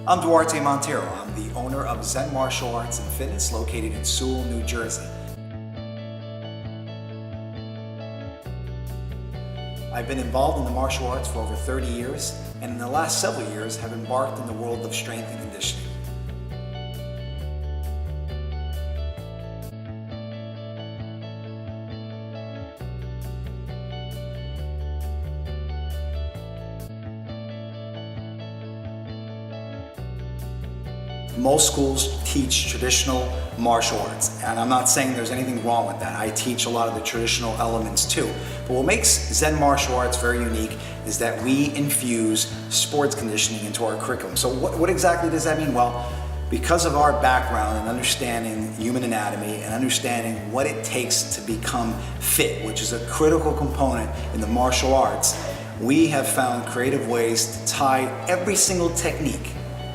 I'm Duarte Montero. I'm the owner of Zen Martial Arts and Fitness located in Sewell, New Jersey. I've been involved in the martial arts for over 30 years, and in the last several years have embarked in the world of strength and conditioning. Most schools teach traditional martial arts, and I'm not saying there's anything wrong with that. I teach a lot of the traditional elements too. But what makes Zen Martial Arts very unique is that we infuse sports conditioning into our curriculum. So what exactly does that mean? Well, because of our background and understanding human anatomy and understanding what it takes to become fit, which is a critical component in the martial arts, we have found creative ways to tie every single technique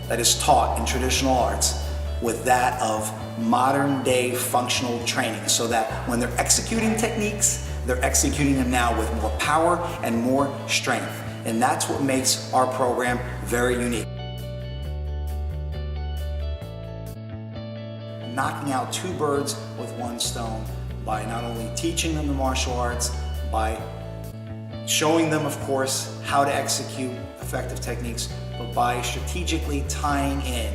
that is taught in traditional arts with that of modern day functional training, so that when they're executing techniques, they're executing them now with more power and more strength. And that's what makes our program very unique. Knocking out two birds with one stone by not only teaching them the martial arts, by showing them, of course, how to execute effective techniques, but by strategically tying in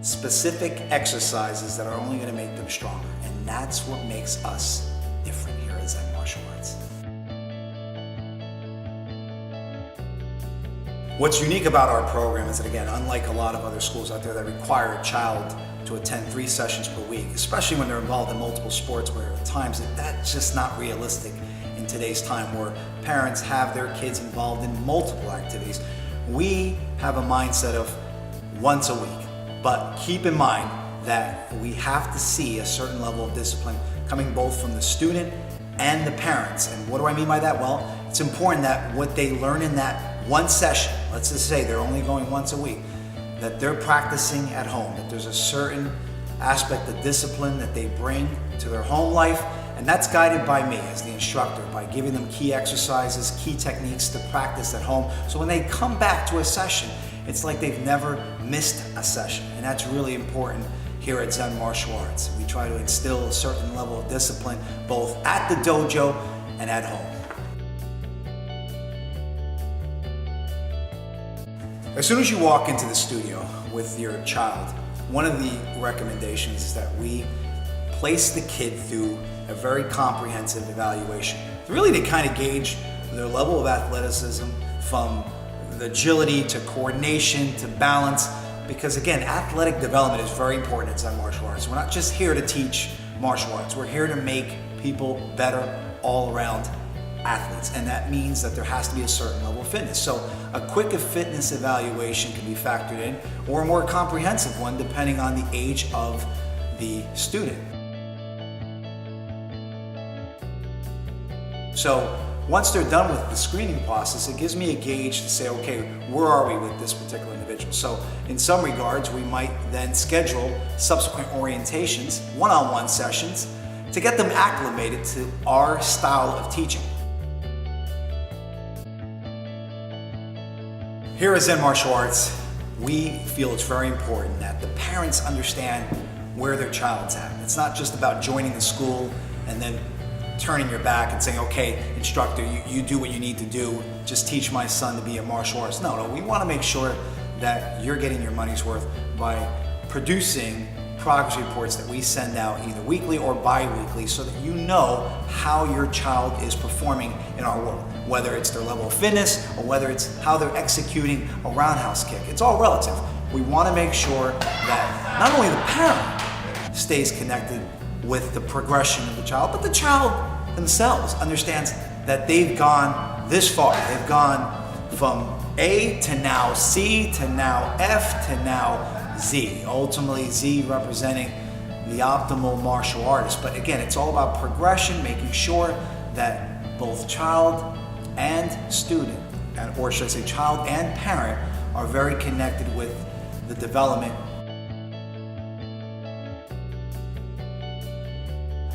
specific exercises that are only going to make them stronger. And that's what makes us different here at Zen Martial Arts. What's unique about our program is that, again, unlike a lot of other schools out there that require a child to attend 3 sessions per week, especially when they're involved in multiple sports, where at times that's just not realistic in today's time, where parents have their kids involved in multiple activities. We have a mindset of once a week, but keep in mind that we have to see a certain level of discipline coming both from the student and the parents. And what do I mean by that? Well, it's important that what they learn in that one session, let's just say they're only going once a week, that they're practicing at home, that there's a certain aspect of discipline that they bring to their home life. And that's guided by me as the instructor, by giving them key exercises, key techniques to practice at home. So when they come back to a session, it's like they've never missed a session. And that's really important here at Zen Martial Arts. We try to instill a certain level of discipline both at the dojo and at home. As soon as you walk into the studio with your child, one of the recommendations is that we place the kid through a very comprehensive evaluation, really to kind of gauge their level of athleticism, from the agility to coordination to balance, because again, athletic development is very important at Zen Martial Arts. We're not just here to teach martial arts, we're here to make people better all around athletes, and that means that there has to be a certain level of fitness. So a quick fitness evaluation can be factored in, or a more comprehensive one depending on the age of the student. So once they're done with the screening process, it gives me a gauge to say, okay, where are we with this particular individual? So in some regards, we might then schedule subsequent orientations, one-on-one sessions, to get them acclimated to our style of teaching. Here at Zen Martial Arts, we feel it's very important that the parents understand where their child's at. It's not just about joining the school and then turning your back and saying, okay, instructor, you do what you need to do, just teach my son to be a martial artist. No, we want to make sure that you're getting your money's worth by producing progress reports that we send out either weekly or bi-weekly, so that you know how your child is performing in our world, whether it's their level of fitness or whether it's how they're executing a roundhouse kick. It's all relative. We want to make sure that not only the parent stays connected with the progression of the child, but the child themselves understands that they've gone this far. They've gone from A to now C to now F to now Z. Ultimately Z representing the optimal martial artist. But again, it's all about progression, making sure that both child and student, or should I say child and parent, are very connected with the development.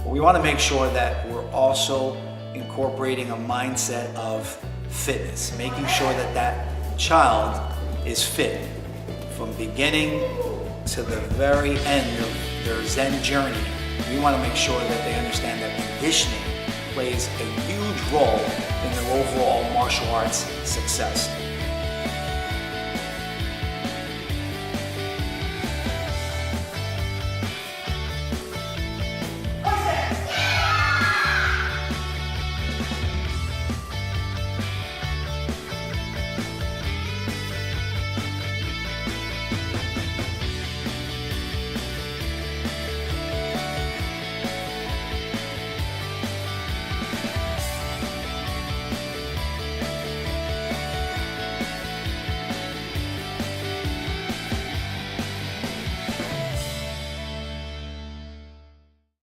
We want to make sure that we're also incorporating a mindset of fitness, making sure that that child is fit from from beginning to the very end of their Zen journey, we want to make sure that they understand that conditioning plays a huge role in their overall martial arts success.